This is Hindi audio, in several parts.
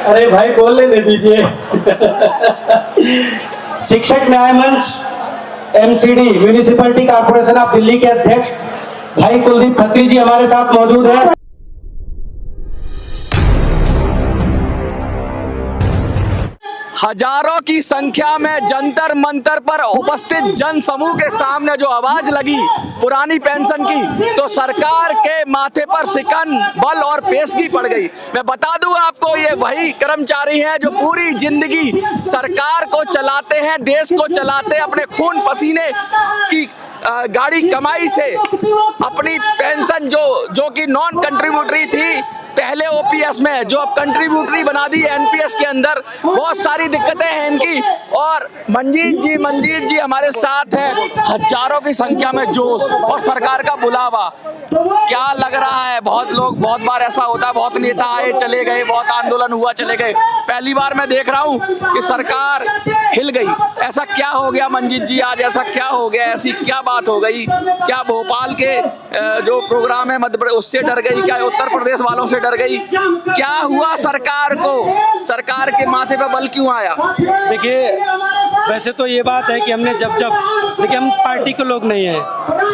अरे भाई बोल लेने दीजिए। शिक्षक न्याय मंच MCD municipality corporation of Delhi के अध्यक्ष भाई कुलदीप खत्री जी हमारे साथ मौजूद हैं। हजारों की संख्या में जंतर मंतर पर उपस्थित जन समूह के सामने जो आवाज लगी पुरानी पेंशन की, तो सरकार के माथे पर सिकन बल और पेशगी पड़ गई। मैं बता दूं आपको, ये वही कर्मचारी हैं जो पूरी जिंदगी सरकार को चलाते हैं, देश को चलाते हैं, अपने खून पसीने की गाड़ी कमाई से अपनी पेंशन जो कि नॉन कंट्रीब्यूटरी थी पहले ओपीएस में, जो अब कंट्रीब्यूटरी बना दी एनपीएस के अंदर। बहुत सारी दिक्कतें हैं इनकी। और मंजीत जी हमारे साथ हैं, हजारों की संख्या में जोश और सरकार का बुलावा। क्या लग रहा है? बहुत बार ऐसा होता है, बहुत नेता आए चले गए, बहुत आंदोलन हुआ चले गए। पहली बार मैं देख रहा हूँ कि सरकार हिल गई। ऐसा क्या हो गया मंजीत जी, आज ऐसा क्या हो गया? ऐसी क्या बात हो गई? क्या भोपाल के जो प्रोग्राम है मध्य प्रदेश उससे डर गई? क्या उत्तर प्रदेश वालों से डर गई? क्या हुआ सरकार को? सरकार के माथे पे बल क्यों आया? देखिए, वैसे तो ये बात है कि हमने जब देखिए, हम पार्टी के लोग नहीं हैं,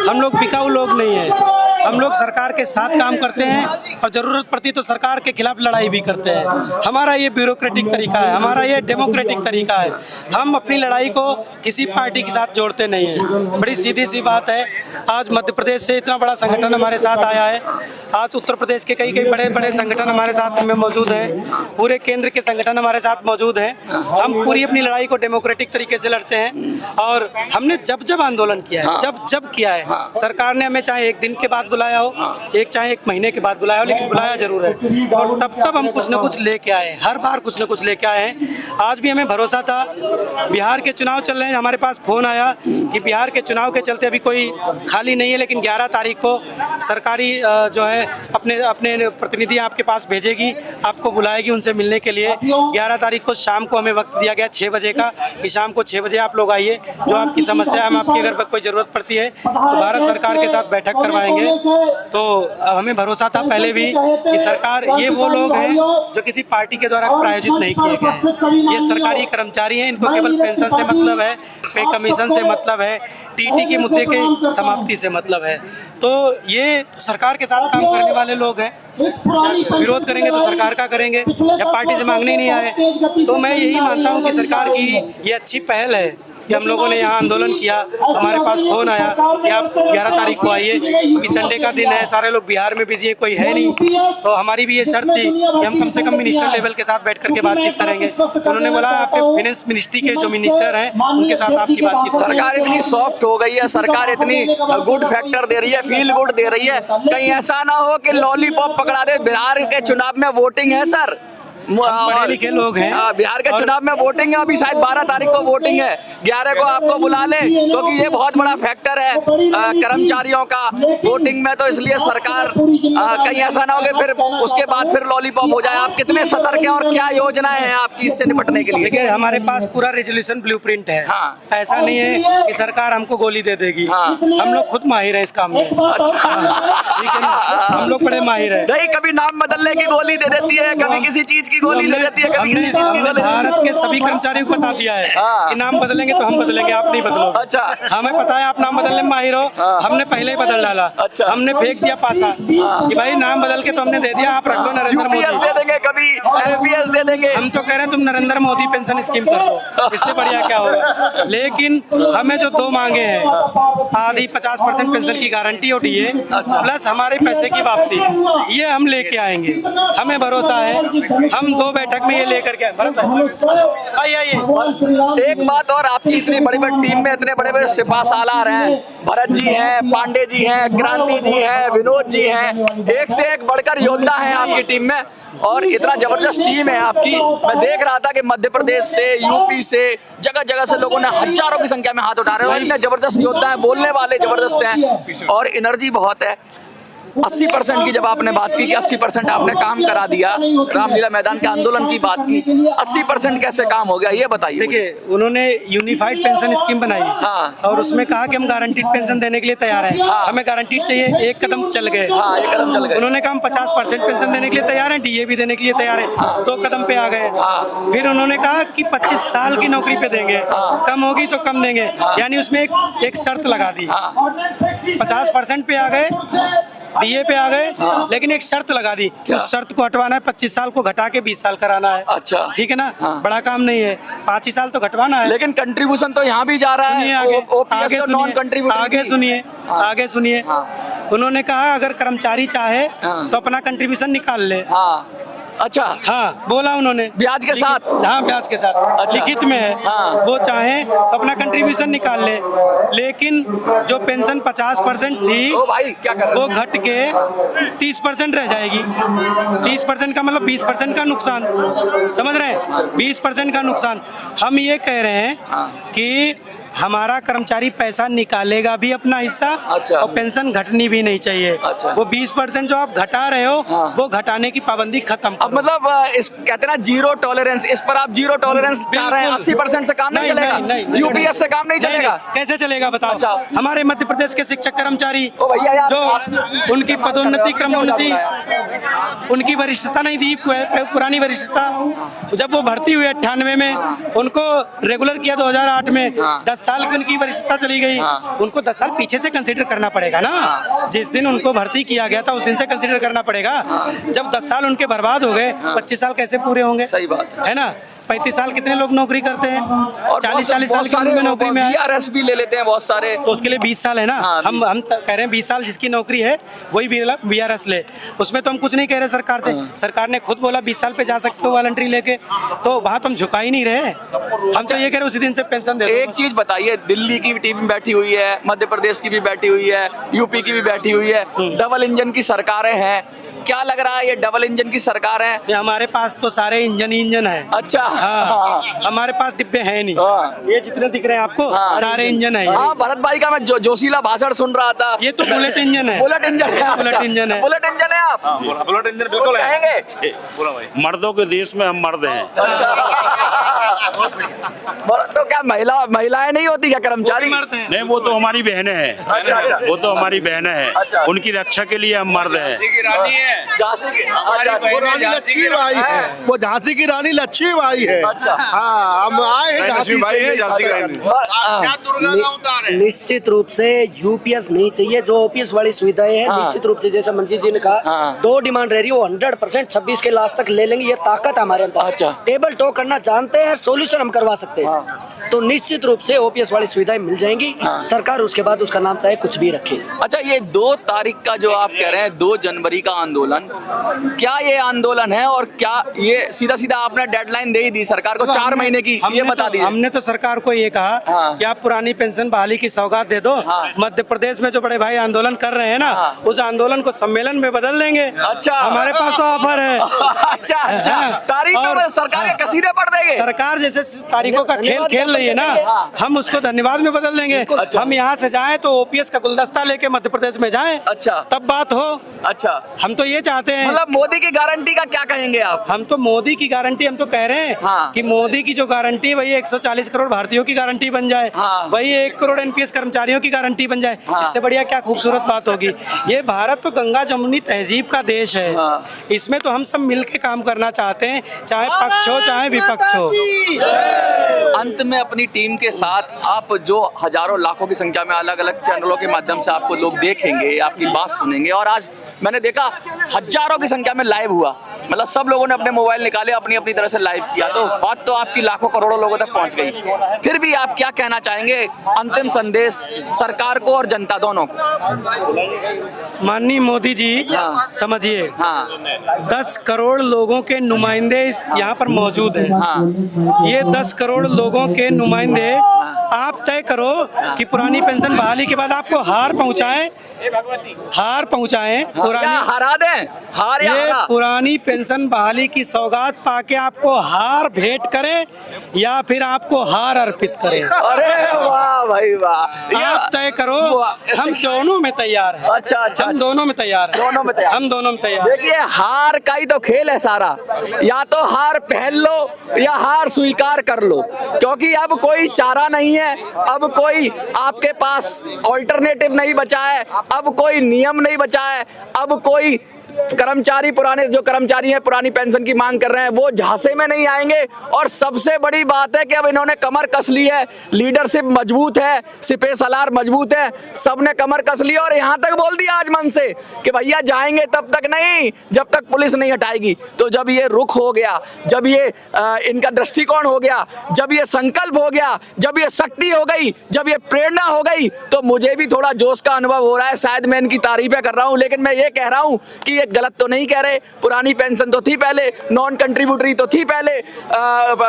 हम लोग बिकाऊ लोग नहीं हैं। हम लोग सरकार के साथ काम करते हैं और ज़रूरत पड़ती तो सरकार के खिलाफ लड़ाई भी करते हैं। हमारा ये ब्यूरोक्रेटिक तरीका है, हमारा ये डेमोक्रेटिक तरीका है। हम अपनी लड़ाई को किसी पार्टी के साथ जोड़ते नहीं हैं। बड़ी सीधी सी बात है, आज मध्य प्रदेश से इतना बड़ा संगठन हमारे साथ आया है, आज उत्तर प्रदेश के कई बड़े बड़े संगठन हमारे साथ में मौजूद हैं, पूरे केंद्र के संगठन हमारे साथ मौजूद हैं। हम पूरी अपनी लड़ाई को डेमोक्रेटिक तरीके से लड़ते हैं। और हमने जब आंदोलन किया है, जब किया है, सरकार ने हमें चाहे एक दिन के बाद बुलाया हो, चाहे एक महीने के बाद बुलाया हो, लेकिन बुलाया जरूर है। और तब हम कुछ न कुछ लेके आए, हर बार कुछ न कुछ लेके आए हैं। आज भी हमें भरोसा था। बिहार के चुनाव चल रहे हैं, हमारे पास फोन आया कि बिहार के चुनाव के चलते अभी कोई खाली नहीं है, लेकिन 11 तारीख को सरकारी जो है अपने प्रतिनिधि आपके पास भेजेगी, आपको बुलाएगी उनसे मिलने के लिए। 11 तारीख को शाम को हमें वक्त दिया गया 6 बजे का, कि शाम को 6 बजे आप लोग आइए, जो आपकी समस्या है, हम आपकी अगर कोई ज़रूरत पड़ती है तो भारत सरकार के साथ बैठक करवाएंगे। तो हमें भरोसा था पहले भी कि सरकार, ये वो लोग हैं जो किसी पार्टी के द्वारा प्रायोजित नहीं किए गए। ये सरकारी कर्मचारी हैं, इनको केवल पेंशन से मतलब है, पे कमीशन से मतलब है, टीटी के मुद्दे के समाप्ति से मतलब है। तो ये सरकार के साथ काम करने वाले लोग हैं। विरोध करेंगे तो सरकार का करेंगे, या पार्टी से मांगने नहीं आए। तो मैं यही मानता हूँ कि सरकार की ये अच्छी पहल है कि हम लोगों ने यहाँ आंदोलन किया। हमारे पास फोन आया कि आप 11 तारीख को आइए, क्योंकि संडे का दिन है, सारे लोग बिहार में बिजी है, कोई है नहीं। तो हमारी भी ये शर्त थी कि हम कम से कम मिनिस्टर लेवल के साथ बैठ करके बातचीत करेंगे। तो उन्होंने बोला आपके फाइनेंस मिनिस्ट्री के जो मिनिस्टर हैं उनके साथ आपकी बातचीत। सरकार इतनी सॉफ्ट हो गई है, सरकार इतनी गुड फैक्टर दे रही है, फील गुड दे रही है, कहीं ऐसा ना हो कि लॉलीपॉप पकड़ा दे। बिहार के चुनाव में वोटिंग है सर, पढ़े लिखे लोग हैं। बिहार के चुनाव में वोटिंग है, अभी शायद 12 तारीख को वोटिंग है, 11 को आपको बुला ले, क्योंकि ये बहुत बड़ा फैक्टर है कर्मचारियों का वोटिंग में। तो इसलिए सरकार कहीं ऐसा ना हो कि फिर उसके बाद फिर लॉलीपॉप हो जाए। आप कितने सतर्क हैं और क्या योजनाएं हैं आपकी इससे निपटने के लिए? देखिए, हमारे पास पूरा रेजोल्यूशन ब्लूप्रिंट है। ऐसा नहीं है कि सरकार हमको गोली दे देगी। हम लोग खुद माहिर है इस काम में। अच्छा, ठीक है ना, हम लोग बड़े माहिर है। नहीं, कभी नाम बदलने की गोली दे देती है, कभी किसी चीज की गोली दे देती है, कभी किसी चीज की गोली। भारत के सभी कर्मचारियों को बता दिया है कि नाम बदलेंगे तो हम बदलेंगे, आप नहीं बदलो। अच्छा, हमें पता है आप नाम बदलने में माहिर हो, हमने पहले ही बदल डाला। अच्छा, हमने फेंक दिया पासा कि भाई नाम बदल के तो हमने दे दिया, आप रख लो नरेंद्र मोदी दे देंगे, कभी एमपीएस दे देंगे। हम तो कह रहे हैं तुम नरेंद्र मोदी पेंशन स्कीम कर दो, इससे बढ़िया क्या होगा। लेकिन हमें जो 2 मांगे हैं, आधी 50% पेंशन की गारंटी और डीए प्लस हमारे पैसे की वापसी, ये हम लेके आएंगे। हमें भरोसा है, हम 2 बैठक में ये लेकर के आइए। एक बात और, आपकी इतनी बड़ी बड़ी टीम में इतने बड़े बड़े सिपा सालार हैं, भरत जी हैं, पांडे जी हैं, क्रांति जी हैं, विनोद जी हैं, एक से एक बढ़कर योद्धा हैं आपकी टीम में, और इतना जबरदस्त टीम है आपकी। मैं देख रहा था कि मध्य प्रदेश से, यूपी से, जगह जगह से लोगों ने हजारों की संख्या में हाथ उठा रहे हैं। इतने जबरदस्त योद्धा हैं, बोलने वाले जबरदस्त हैं और एनर्जी बहुत है। 80% की जब आपने बात की कि 80% आपने काम करा दिया, रामलीला मैदान के आंदोलन की बात की, 80% कैसे काम हो गया ये बताइए मुझे। देखिए उन्होंने यूनिफाइड पेंशन स्कीम बनाई हाँ। और उसमें कहा कि हम गारंटीड पेंशन देने के लिए तैयार हैं। हाँ। हमें गारंटीड चाहिए, एक कदम चल गए। हाँ, एक कदम चल गए। उन्होंने कहा हम 50% पेंशन देने के लिए तैयार हैं, डीए भी देने के लिए तैयार हैं। हाँ। 2 कदम पे आ गए। हाँ। फिर उन्होंने कहा कि 25 साल की नौकरी पे देंगे। हाँ। कम होगी तो कम देंगे। हाँ। यानी उसमें एक शर्त लगा दी। हाँ। 50% पे आ गए, डीए पे आ गए, हाँ। लेकिन एक शर्त लगा दी। क्या? उस शर्त को हटवाना है, 25 साल को घटा के 20 साल कराना है। अच्छा। ठीक है ना। हाँ। बड़ा काम नहीं है, 5 ही साल तो घटवाना है। लेकिन कंट्रीब्यूशन तो यहाँ भी जा रहा सुनिए है, आगे, ओपीएस तो नॉन कंट्रीब्यूटरी आगे सुनिए, हाँ। आगे सुनिए। हाँ। उन्होंने कहा अगर कर्मचारी चाहे हाँ। तो अपना कंट्रीब्यूशन निकाल ले। हाँ, अच्छा, हाँ, बोला उन्होंने ब्याज के साथ? हाँ, ब्याज के साथ। अच्छा। लिखित में है। हाँ। वो चाहे तो अपना कंट्रीब्यूशन निकाल ले, लेकिन जो पेंशन 50% थी ओ भाई क्या कर रहे वो हो? घट के 30% रह जाएगी। 30% का मतलब 20% का नुकसान, समझ रहे हैं? 20% का नुकसान। हम ये कह रहे हैं हाँ। कि हमारा कर्मचारी पैसा निकालेगा भी अपना हिस्सा, अच्छा। और पेंशन घटनी भी नहीं चाहिए। अच्छा। वो 20% जो आप घटा रहे हो, हाँ। वो घटाने की पाबंदी खत्म अब करो। मतलब इस कहते हैं ना जीरो टॉलरेंस, इस पर आप जीरो टॉलरेंस चाह रहे हैं। 80% से काम नहीं चलेगा, यूपीएस से काम नहीं चलेगा। कैसे चलेगा बताओ? अच्छा। हमारे मध्य प्रदेश के शिक्षक कर्मचारी ओ भैया यार, जो उनकी पदोन्नति क्रमोन्नति, उनकी वरिष्ठता नहीं दी, पुरानी वरिष्ठता, जब वो भर्ती हुए 98 में, उनको रेगुलर किया 2008 में, 10 साल की उनकी वरिष्ठता चली गई। उनको 10 साल पीछे से कंसीडर करना पड़ेगा ना। जिस दिन उनको भर्ती किया गया था उस दिन से कंसीडर करना पड़ेगा। जब 10 साल उनके बर्बाद हो गए, 25 साल कैसे पूरे होंगे? सही बात है ना। 35 साल कितने लोग नौकरी करते हैं? और 40 साल की उम्र में नौकरी में आए बीआरएस भी ले लेते हैं बहुत सारे, तो उसके लिए 20 साल है ना। हाँ, हम कह रहे हैं 20 साल जिसकी नौकरी है वही बीआरएस ले। उसमें तो हम कुछ नहीं कह रहे सरकार से। सरकार ने खुद बोला 20 साल पे जा सकते हो वॉलंटरी लेके, तो वहाँ तो हम झुका ही नहीं रहे। हम तो ये कह रहे उसी दिन से पेंशन दे दो। एक चीज बताइए, दिल्ली की भी टीम बैठी हुई है, मध्य प्रदेश की भी बैठी हुई है, यूपी की भी बैठी हुई है, डबल इंजन की सरकारें हैं। क्या लग रहा है ये डबल इंजन की सरकार है? ये हमारे पास तो सारे इंजन ही इंजन है। अच्छा। हाँ, हमारे पास डिब्बे हैं नहीं। हाँ। ये जितने दिख रहे हैं आपको, हाँ। सारे इंजन है। हाँ, भरत भाई का मैं जोशीला भाषण सुन रहा था। ये तो बुलेट इंजन है। बुलेट इंजन है। बुलेट इंजन है। बुलेट इंजन है आप? बुलेट इंजन कुछ बिल्कुल है। कहेंगे? मर्दों के देश में हम मर्द हैं। तो क्या महिलाएं नहीं होती क्या कर्मचारी? नहीं, वो तो हमारी बहनें हैं। अच्छा। वो तो हमारी बहनें अच्छा। हैं, उनकी रक्षा के लिए हम मर्द हैं। झांसी की वो रानी लक्ष्मीबाई है, वो झांसी की रानी लक्ष्मीबाई है। अच्छा। हाँ, हम आए हैं झांसी लक्ष्मीबाई है, झांसी की रानी। निश्चित रूप से यूपीएस नहीं चाहिए। जो ओपीएस वाली सुविधाएं हैं, हाँ। निश्चित रूप से जैसा मंजीत जी ने कहा, हाँ। 2 डिमांड रह रही है, वो 100% 26 के लास्ट तक ले लेंगे। ये ताकत हमारे अंदर। अच्छा। टेबल टॉक करना जानते हैं, सॉल्यूशन हम करवा सकते हैं। तो निश्चित रूप से ओपीएस वाली सुविधाएं मिल जाएंगी। हाँ। सरकार उसके बाद उसका नाम चाहे कुछ भी रखे। अच्छा, ये 2 तारीख का जो आप कह रहे हैं 2 जनवरी का आंदोलन, क्या ये आंदोलन है और क्या ये सीधा सीधा आपने डेडलाइन दे ही दी सरकार को 4 महीने की? ये बता दीजिए। हमने तो सरकार को ये कहा हाँ। कि आप पुरानी पेंशन बहाली की सौगात दे दो। हाँ। मध्य प्रदेश में जो बड़े भाई आंदोलन कर रहे हैं ना, हाँ। उस आंदोलन को सम्मेलन में बदल देंगे। अच्छा। हमारे पास तो ऑफर है। अच्छा अच्छा, हाँ। तारीख और- में सरकार के कसीदे पड़ देंगे। सरकार जैसे तारीखों का खेल खेल रही है ना, हम उसको धन्यवाद में बदल देंगे। अच्छा। हम यहाँ से जाएं तो ओपीएस का गुलदस्ता लेके मध्य प्रदेश में जाएं, अच्छा। तब बात हो। अच्छा, हम तो ये चाहते हैं। मतलब मोदी की गारंटी का क्या कहेंगे आप? हम तो मोदी की गारंटी, हम तो कह रहे हैं हाँ। कि मोदी की जो गारंटी वही 140 करोड़ भारतीयों की गारंटी बन जाए। हाँ। वही 1 करोड़ एनपीएस कर्मचारियों की गारंटी बन जाए। हाँ। इससे बढ़िया क्या खूबसूरत बात होगी। ये भारत तो गंगा जमुनी तहजीब का देश है। हाँ। इसमें तो हम सब मिलके काम करना चाहते हैं, चाहे पक्ष हो चाहे विपक्ष हो। अंत में अपनी टीम के साथ आप जो हजारों लाखों की संख्या में अलग अलग चैनलों के माध्यम से आपको लोग देखेंगे, आपकी बात सुनेंगे, और आज मैंने देखा हजारों की संख्या में लाइव हुआ, मतलब सब लोगों ने अपने मोबाइल निकाले, अपनी अपनी तरह से लाइव किया, तो बात तो आपकी लाखों करोड़ों लोगों तक पहुंच गई। फिर भी आप क्या कहना चाहेंगे, अंतिम संदेश सरकार को और जनता दोनों को? माननीय मोदी जी, हाँ। समझिए, हाँ 10 करोड़ लोगों के नुमाइंदे यहाँ पर मौजूद हैं। हाँ। ये 10 करोड़ लोगों के नुमाइंदे, आप तय करो कि पुरानी पेंशन बहाली के बाद आपको हार पहुंचाएं, हार पहुंचाएं क्या पुरानी, हरा दें? हार या ये हरा? पुरानी पेंशन पेंशन बहाली की सौगात पाके आपको हार भेंट करें या फिर आपको हार अर्पित करें, अरे वाह भाई वाह, आप तय करो। हम दोनों में तैयार हैं। अच्छा अच्छा, हम दोनों में तैयार हैं। दोनों में तैयार। हम दोनों में तैयार हैं। देखिए हार का ही तो खेल है सारा, या तो हार पहन लो या हार स्वीकार कर लो, क्योंकि अब कोई चारा नहीं है, अब कोई आपके पास ऑल्टरनेटिव नहीं बचा है, अब कोई नियम नहीं बचा है, अब कोई कर्मचारी, पुराने जो कर्मचारी हैं पुरानी पेंशन की मांग कर रहे हैं वो झांसे में नहीं आएंगे। और सबसे बड़ी बात है कि अब इन्होंने कमर कस ली है, लीडरशिप मजबूत है, सिपह सलार मजबूत है, सबने कमर कस ली और यहां तक बोल दिया आज मन से कि भैया जाएंगे तब तक नहीं जब तक पुलिस नहीं हटाएगी। तो जब ये रुख हो गया, जब ये इनका दृष्टिकोण हो गया, जब ये संकल्प हो गया, जब ये शक्ति हो गई, जब ये प्रेरणा हो गई, तो मुझे भी थोड़ा जोश का अनुभव हो रहा है। शायद मैं इनकी तारीफें कर रहा हूं, लेकिन मैं ये कह रहा हूं कि ये गलत तो नहीं कह रहे। पुरानी पेंशन तो थी पहले, नॉन कंट्रीब्यूटरी तो थी पहले,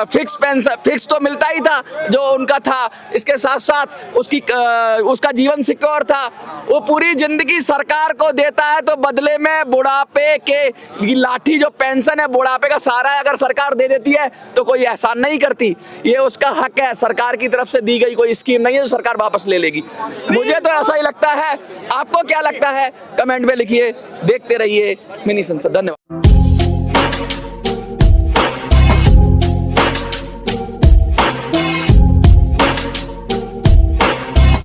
फिक्स पेंशन फिक्स तो मिलता ही था जो उनका था, इसके साथ साथ उसका जीवन सिक्योर था। वो पूरी जिंदगी सरकार को देता है तो बदले में बुढ़ापे के लाठी जो पेंशन है, बुढ़ापे का सहारा अगर सरकार दे देती है तो कोई एहसान नहीं करती, ये उसका हक है। सरकार की तरफ से दी गई कोई स्कीम नहीं है जो सरकार वापस ले लेगी। मुझे तो ऐसा ही लगता है, आपको क्या लगता है कमेंट में लिखिए। देखते रहिए मिनी संसद। धन्यवाद।